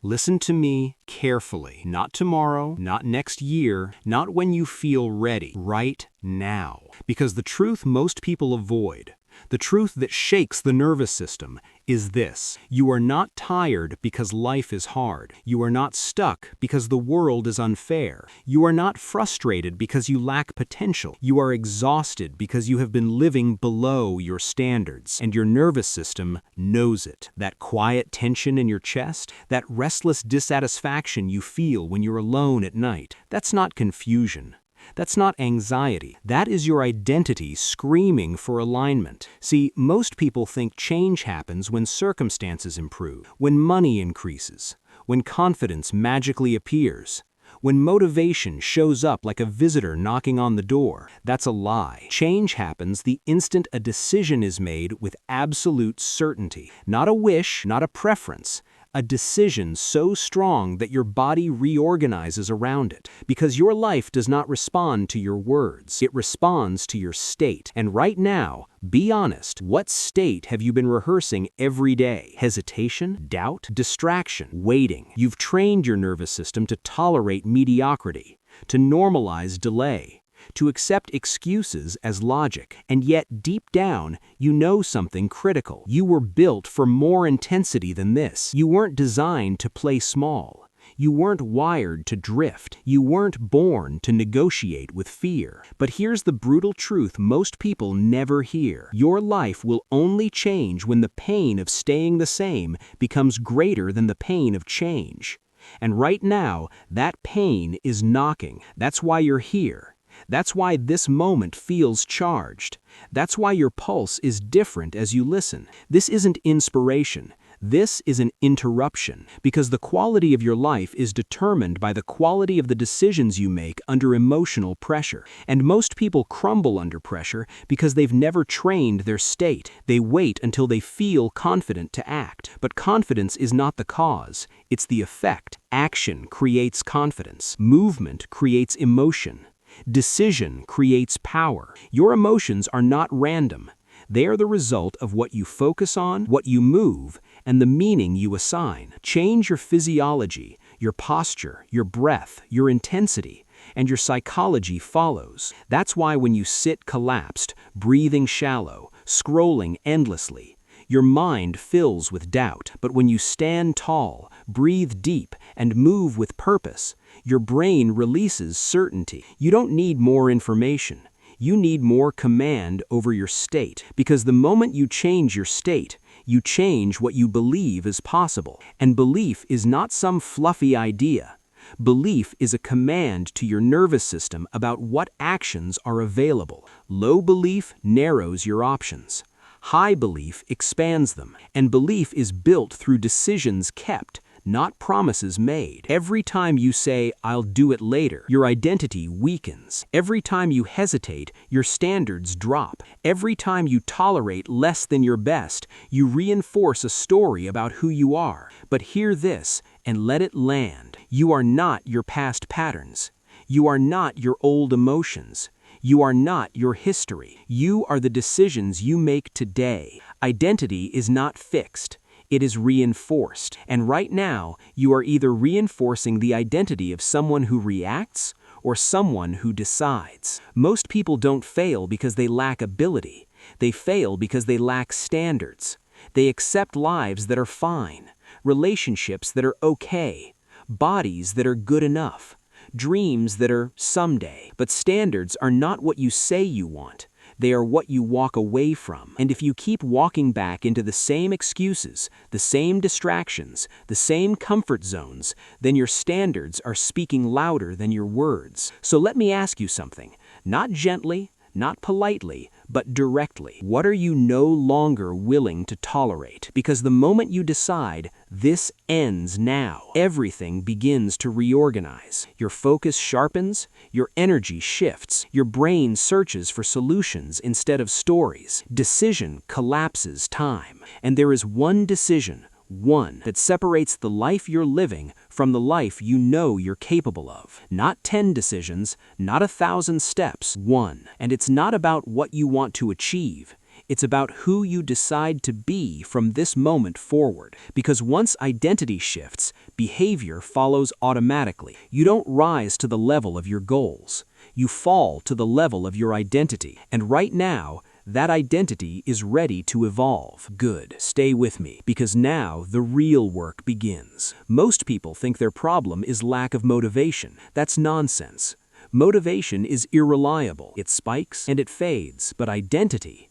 Listen to me carefully. Not tomorrow, not next year, not when you feel ready. Right now. Because the truth most people avoid, the truth that shakes the nervous system, is this: you are not tired because life is hard. You are not stuck because the world is unfair. You are not frustrated because you lack potential. You are exhausted because you have been living below your standards, and your nervous system knows it. That quiet tension in your chest, that restless dissatisfaction you feel when you're alone at night, that's not confusion. That's not anxiety. That is your identity screaming for alignment. See, most people think change happens when circumstances improve, when money increases, when confidence magically appears, when motivation shows up like a visitor knocking on the door. That's a lie. Change happens the instant a decision is made with absolute certainty. Not a wish, not a preference. A decision so strong that your body reorganizes around it. Because your life does not respond to your words. It responds to your state. And right now, be honest, what state have you been rehearsing every day? Hesitation? Doubt? Distraction? Waiting? You've trained your nervous system to tolerate mediocrity, to normalize delay, to accept excuses as logic. And yet, deep down, you know something critical. You were built for more intensity than this. You weren't designed to play small. You weren't wired to drift. You weren't born to negotiate with fear. But here's the brutal truth most people never hear. Your life will only change when the pain of staying the same becomes greater than the pain of change. And right now, that pain is knocking. That's why you're here. That's why this moment feels charged. That's why your pulse is different as you listen. This isn't inspiration. This is an interruption, because the quality of your life is determined by the quality of the decisions you make under emotional pressure. And most people crumble under pressure because they've never trained their state. They wait until they feel confident to act. But confidence is not the cause, it's the effect. Action creates confidence. Movement creates emotion. Decision creates power. Your emotions are not random. They are the result of what you focus on, what you move, and the meaning you assign. Change your physiology, your posture, your breath, your intensity, and your psychology follows. That's why when you sit collapsed, breathing shallow, scrolling endlessly, your mind fills with doubt. But when you stand tall, breathe deep, and move with purpose, your brain releases certainty. You don't need more information. You need more command over your state. Because the moment you change your state, you change what you believe is possible. And belief is not some fluffy idea. Belief is a command to your nervous system about what actions are available. Low belief narrows your options. High belief expands them. And belief is built through decisions kept, not promises made. Every time you say, "I'll do it later," your identity weakens. Every time you hesitate, your standards drop. Every time you tolerate less than your best, you reinforce a story about who you are. But hear this, and let it land. You are not your past patterns. You are not your old emotions. You are not your history. You are the decisions you make today. Identity is not fixed. It is reinforced. And right now, you are either reinforcing the identity of someone who reacts or someone who decides. Most people don't fail because they lack ability. They fail because they lack standards. They accept lives that are fine, relationships that are okay, bodies that are good enough, dreams that are someday. But standards are not what you say you want. They are what you walk away from. And if you keep walking back into the same excuses, the same distractions, the same comfort zones, then your standards are speaking louder than your words. So let me ask you something, not gently, not politely, but directly. What are you no longer willing to tolerate? Because the moment you decide, this ends now, everything begins to reorganize. Your focus sharpens, your energy shifts, your brain searches for solutions instead of stories. Decision collapses time. And there is one decision, one that separates the life you're living from the life you know you're capable of. Not 10 decisions, not 1,000 steps, one. And it's not about what you want to achieve. It's about who you decide to be from this moment forward. Because once identity shifts, behavior follows automatically. You don't rise to the level of your goals. You fall to the level of your identity. And right now, that identity is ready to evolve. Good. Stay with me, because now the real work begins. Most people think their problem is lack of motivation. That's nonsense. Motivation is irreliable. It spikes and it fades, but identity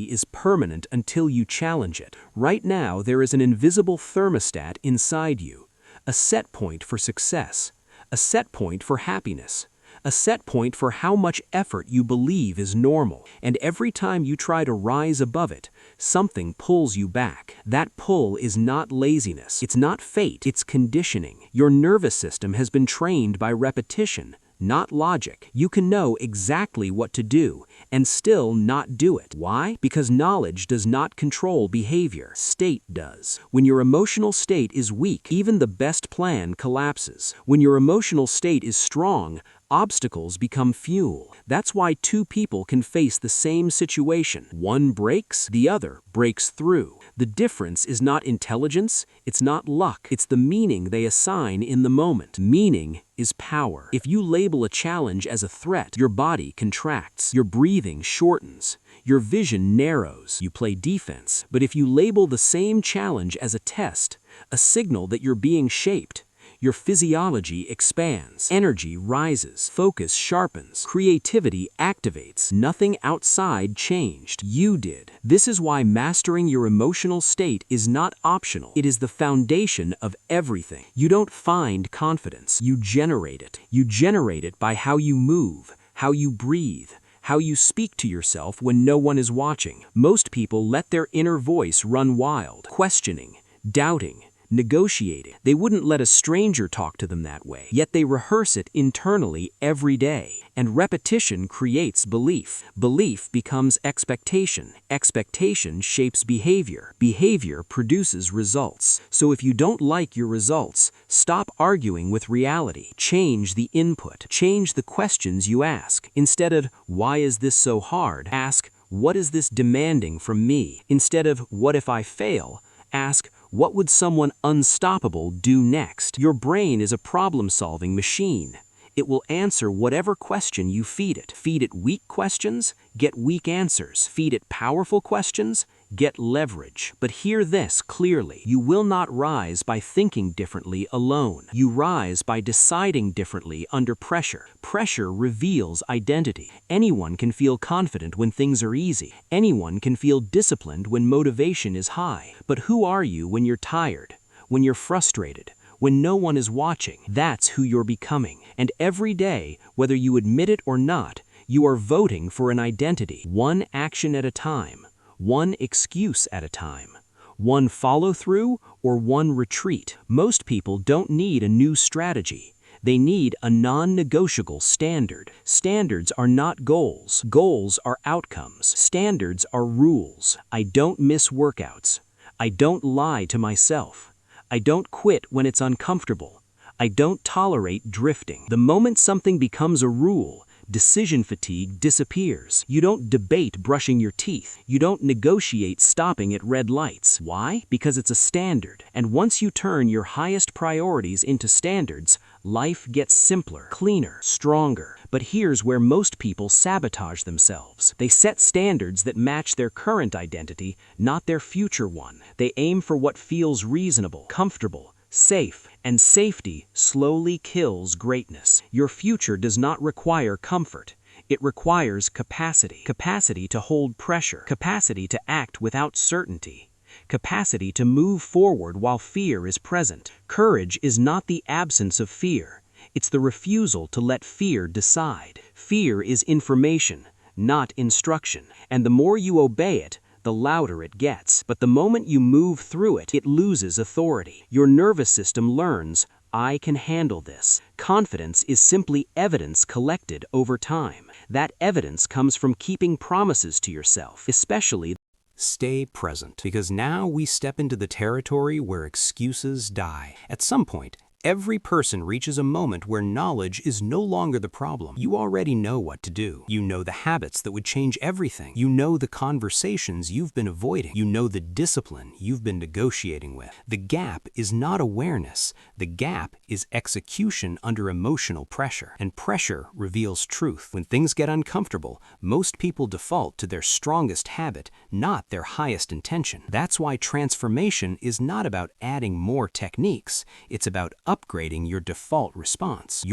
is permanent until you challenge it. Right now, there is an invisible thermostat inside you, a set point for success, a set point for happiness, a set point for how much effort you believe is normal. And every time you try to rise above it, something pulls you back. That pull is not laziness. It's not fate. It's conditioning. Your nervous system has been trained by repetition, not logic. You can know exactly what to do and still not do it. Why? Because knowledge does not control behavior. State does. When your emotional state is weak, even the best plan collapses. When your emotional state is strong, obstacles become fuel. That's why two people can face the same situation. One breaks, the other breaks through. The difference is not intelligence, it's not luck, it's the meaning they assign in the moment. Meaning is power. If you label a challenge as a threat, your body contracts, your breathing shortens, your vision narrows, you play defense. But if you label the same challenge as a test, a signal that you're being shaped, your physiology expands, energy rises, focus sharpens, creativity activates. Nothing outside changed. You did. This is why mastering your emotional state is not optional. It is the foundation of everything. You don't find confidence. You generate it. You generate it by how you move, how you breathe, how you speak to yourself when no one is watching. Most people let their inner voice run wild, questioning, doubting, negotiating. They wouldn't let a stranger talk to them that way, yet they rehearse it internally every day. And repetition creates belief. Belief becomes expectation. Expectation shapes behavior. Behavior produces results. So if you don't like your results, stop arguing with reality. Change the input. Change the questions you ask. Instead of, "Why is this so hard?" ask, "What is this demanding from me?" Instead of, "What if I fail?" ask, "What would someone unstoppable do next?" Your brain is a problem-solving machine. It will answer whatever question you feed it. Feed it weak questions, get weak answers. Feed it powerful questions, get leverage. But hear this clearly. You will not rise by thinking differently alone. You rise by deciding differently under pressure. Pressure reveals identity. Anyone can feel confident when things are easy. Anyone can feel disciplined when motivation is high. But who are you when you're tired? When you're frustrated? When no one is watching? That's who you're becoming. And every day, whether you admit it or not, you are voting for an identity. One action at a time. One excuse at a time. One follow-through or one retreat. Most people don't need a new strategy. They need a non-negotiable standard. Standards are not goals. Goals are outcomes. Standards are rules. I don't miss workouts. I don't lie to myself. I don't quit when it's uncomfortable. I don't tolerate drifting. The moment something becomes a rule, decision fatigue disappears. You don't debate brushing your teeth. You don't negotiate stopping at red lights. Why? Because it's a standard. And once you turn your highest priorities into standards, life gets simpler, cleaner, stronger. But here's where most people sabotage themselves. They set standards that match their current identity, not their future one. They aim for what feels reasonable, comfortable, safe, and safety slowly kills greatness. Your future does not require comfort. It requires capacity. Capacity to hold pressure. Capacity to act without certainty. Capacity to move forward while fear is present. Courage is not the absence of fear. It's the refusal to let fear decide. Fear is information, not instruction. And the more you obey it, the louder it gets. But the moment you move through it, it loses authority. Your nervous system learns, I can handle this. Confidence is simply evidence collected over time. That evidence comes from keeping promises to yourself, especially. Stay present, because now we step into the territory where excuses die. At some point, Every person reaches a moment where knowledge is no longer the problem. You already know what to do. You know the habits that would change everything. You know the conversations you've been avoiding. You know the discipline you've been negotiating with. The gap is not awareness. The gap is execution under emotional pressure. And pressure reveals truth. When things get uncomfortable, most people default to their strongest habit, not their highest intention. That's why transformation is not about adding more techniques. It's about upgrading your default response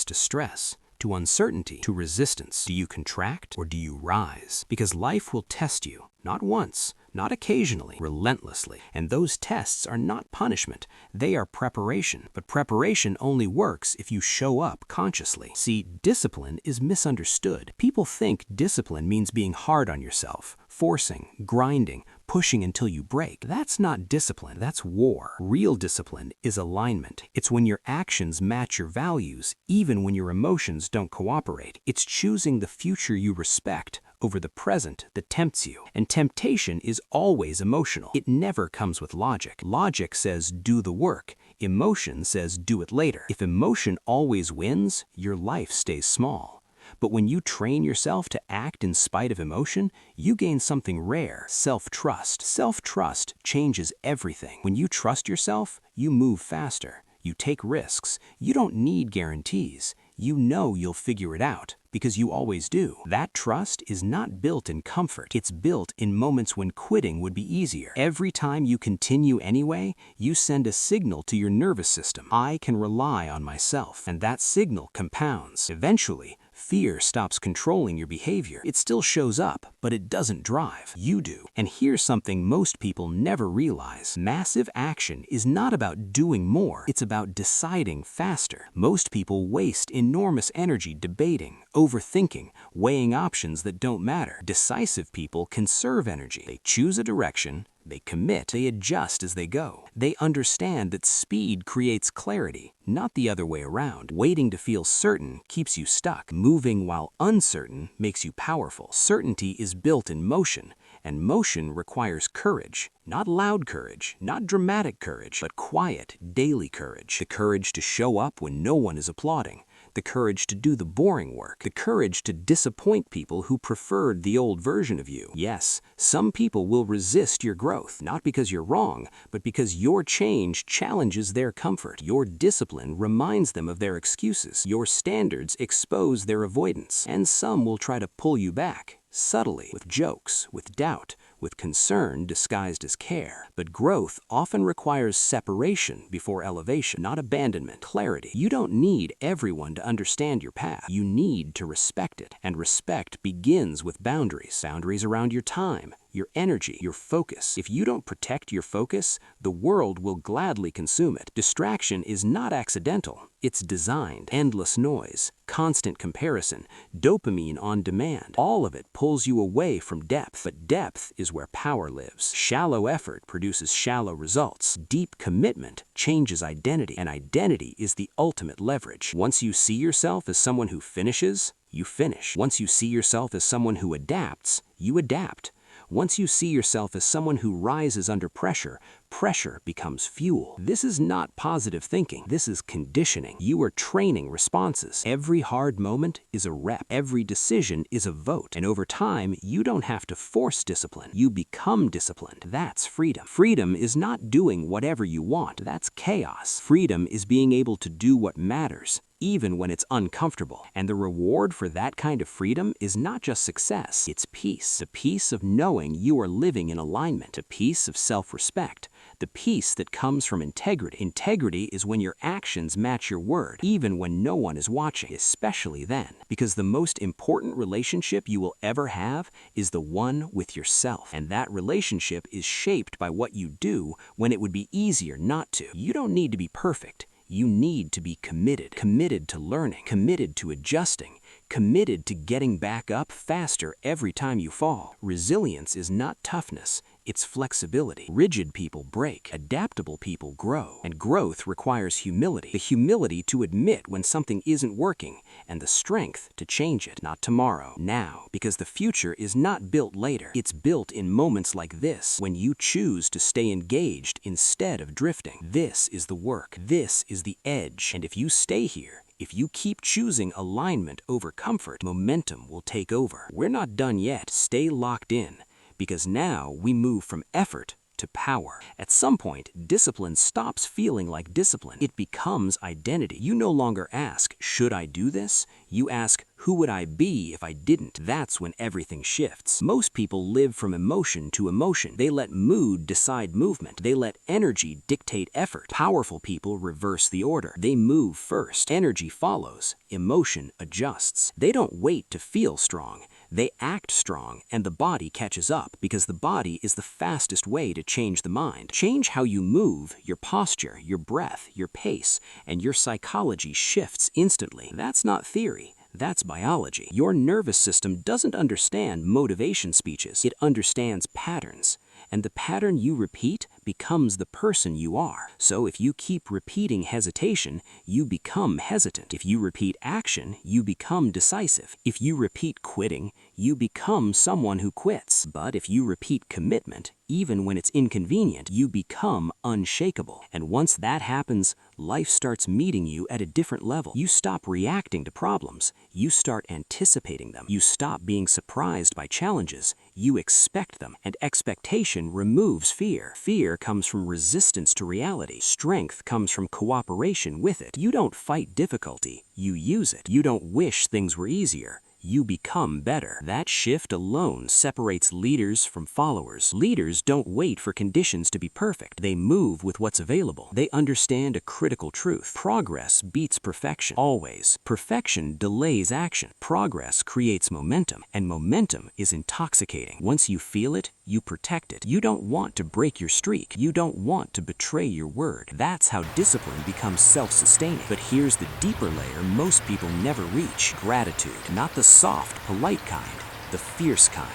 to stress, to uncertainty, to resistance. Do you contract or do you rise? Because life will test you, not once, not occasionally, relentlessly. And those tests are not punishment, they are preparation. But preparation only works if you show up consciously. See, discipline is misunderstood. People think discipline means being hard on yourself, forcing, grinding, pushing until you break. That's not discipline, that's war. Real discipline is alignment. It's when your actions match your values, even when your emotions don't cooperate. It's choosing the future you respect over the present that tempts you. And temptation is always emotional. It never comes with logic. Logic says do the work. Emotion says do it later. If emotion always wins, your life stays small. But when you train yourself to act in spite of emotion, you gain something rare: self-trust. Self-trust changes everything. When you trust yourself, you move faster. You take risks. You don't need guarantees. You know you'll figure it out, because you always do. That trust is not built in comfort. It's built in moments when quitting would be easier. Every time you continue anyway, you send a signal to your nervous system. I can rely on myself. And that signal compounds. Eventually, fear stops controlling your behavior. It still shows up, but it doesn't drive. You do. And here's something most people never realize. Massive action is not about doing more. It's about deciding faster. Most people waste enormous energy debating, overthinking, weighing options that don't matter. Decisive people conserve energy. They choose a direction, they commit, they adjust as they go. They understand that speed creates clarity, not the other way around. Waiting to feel certain keeps you stuck. Moving while uncertain makes you powerful. Certainty is built in motion, and motion requires courage. Not loud courage, not dramatic courage, but quiet, daily courage. The courage to show up when no one is applauding. The courage to do the boring work. The courage to disappoint people who preferred the old version of you. Yes, some people will resist your growth, not because you're wrong, but because your change challenges their comfort. Your discipline reminds them of their excuses. Your standards expose their avoidance. And some will try to pull you back, subtly, with jokes, with doubt, with concern disguised as care. But growth often requires separation before elevation, not abandonment. Clarity. You don't need everyone to understand your path. You need to respect it. And respect begins with boundaries. Boundaries around your time, your energy, your focus. If you don't protect your focus, the world will gladly consume it. Distraction is not accidental. It's designed. Endless noise, constant comparison, dopamine on demand. All of it pulls you away from depth. But depth is where power lives. Shallow effort produces shallow results. Deep commitment changes identity, and identity is the ultimate leverage. Once you see yourself as someone who finishes, you finish. Once you see yourself as someone who adapts, you adapt. Once you see yourself as someone who rises under pressure, pressure becomes fuel. This is not positive thinking. This is conditioning. You are training responses. Every hard moment is a rep. Every decision is a vote. And over time, you don't have to force discipline. You become disciplined. That's freedom. Freedom is not doing whatever you want. That's chaos. Freedom is being able to do what matters, even when it's uncomfortable. And the reward for that kind of freedom is not just success, it's peace. The peace of knowing you are living in alignment, a peace of self-respect, the peace that comes from integrity. Integrity is when your actions match your word, even when no one is watching, especially then. Because the most important relationship you will ever have is the one with yourself. And that relationship is shaped by what you do when it would be easier not to. You don't need to be perfect. You need to be committed. Committed to learning, committed to adjusting, committed to getting back up faster every time you fall. Resilience is not toughness, It's flexibility. Rigid people break. Adaptable people grow. And growth requires humility. The humility to admit when something isn't working, and the strength to change it. Not tomorrow, now. Because the future is not built later. It's built in moments like this, when you choose to stay engaged instead of drifting. This is the work. This is the edge. And if you stay here, if you keep choosing alignment over comfort, momentum will take over. We're not done yet. Stay locked in, because now we move from effort to power. At some point, discipline stops feeling like discipline. It becomes identity. You no longer ask, should I do this? You ask, who would I be if I didn't? That's when everything shifts. Most people live from emotion to emotion. They let mood decide movement. They let energy dictate effort. Powerful people reverse the order. They move first. Energy follows. Emotion adjusts. They don't wait to feel strong. They act strong, and the body catches up, because the body is the fastest way to change the mind. Change how you move, your posture, your breath, your pace, and your psychology shifts instantly. That's not theory. That's biology. Your nervous system doesn't understand motivation speeches. It understands patterns. And the pattern you repeat becomes the person you are. So if you keep repeating hesitation, you become hesitant. If you repeat action, you become decisive. If you repeat quitting, you become someone who quits. But if you repeat commitment, even when it's inconvenient, you become unshakable. And once that happens, life starts meeting you at a different level. You stop reacting to problems. You start anticipating them. You stop being surprised by challenges. You expect them. And expectation removes fear. Fear comes from resistance to reality. Strength comes from cooperation with it. You don't fight difficulty. You use it. You don't wish things were easier. You become better. That shift alone separates leaders from followers. Leaders don't wait for conditions to be perfect. They move with what's available. They understand a critical truth. Progress beats perfection. Always. Perfection delays action. Progress creates momentum, and momentum is intoxicating. Once you feel it, you protect it. You don't want to break your streak. You don't want to betray your word. That's how discipline becomes self-sustaining. But here's the deeper layer most people never reach. Gratitude. Not the soft, polite kind, the fierce kind.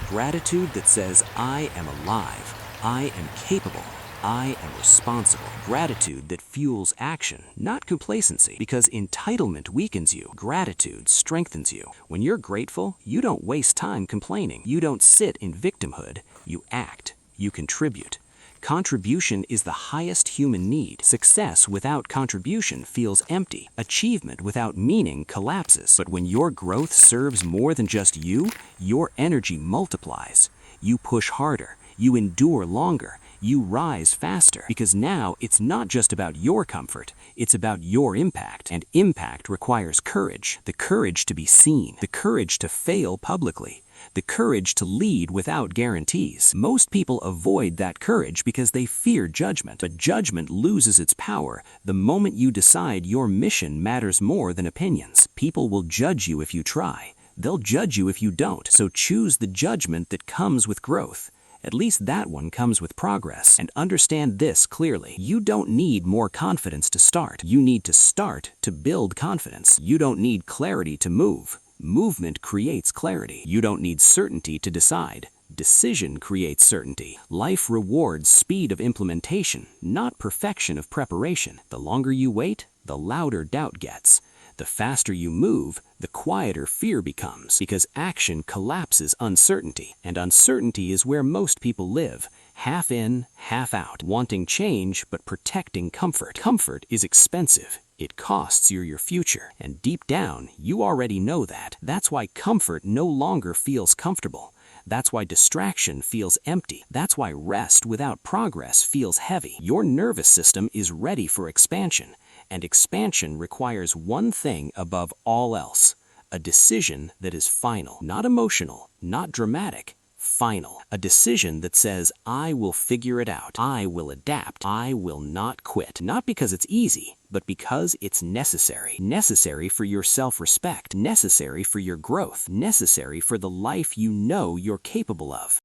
Gratitude that says, I am alive, I am capable, I am responsible. Gratitude that fuels action, not complacency, because entitlement weakens you. Gratitude strengthens you. When you're grateful, you don't waste time complaining. You don't sit in victimhood. You act. You contribute. Contribution is the highest human need. Success without contribution feels empty. Achievement without meaning collapses. But when your growth serves more than just you, your energy multiplies. You push harder. You endure longer. You rise faster. Because now it's not just about your comfort. It's about your impact. And impact requires courage. The courage to be seen. The courage to fail publicly. The courage to lead without guarantees. Most people avoid that courage because they fear judgment. But judgment loses its power the moment you decide your mission matters more than opinions. People will judge you if you try. They'll judge you if you don't. So choose the judgment that comes with growth. At least that one comes with progress. And understand this clearly. You don't need more confidence to start. You need to start to build confidence. You don't need clarity to move. Movement creates clarity. You don't need certainty to decide. Decision creates certainty. Life rewards speed of implementation, not perfection of preparation. The longer you wait, the louder doubt gets. The faster you move, the quieter fear becomes, because action collapses uncertainty. And uncertainty is where most people live. Half in, half out. Wanting change, but protecting comfort. Comfort is expensive. It costs you your future. And deep down, you already know that. That's why comfort no longer feels comfortable. That's why distraction feels empty. That's why rest without progress feels heavy. Your nervous system is ready for expansion. And expansion requires one thing above all else. A decision that is final. Not emotional, not dramatic. Final. A decision that says, I will figure it out. I will adapt. I will not quit. Not because it's easy, but because it's necessary. Necessary for your self-respect. Necessary for your growth. Necessary for the life you know you're capable of.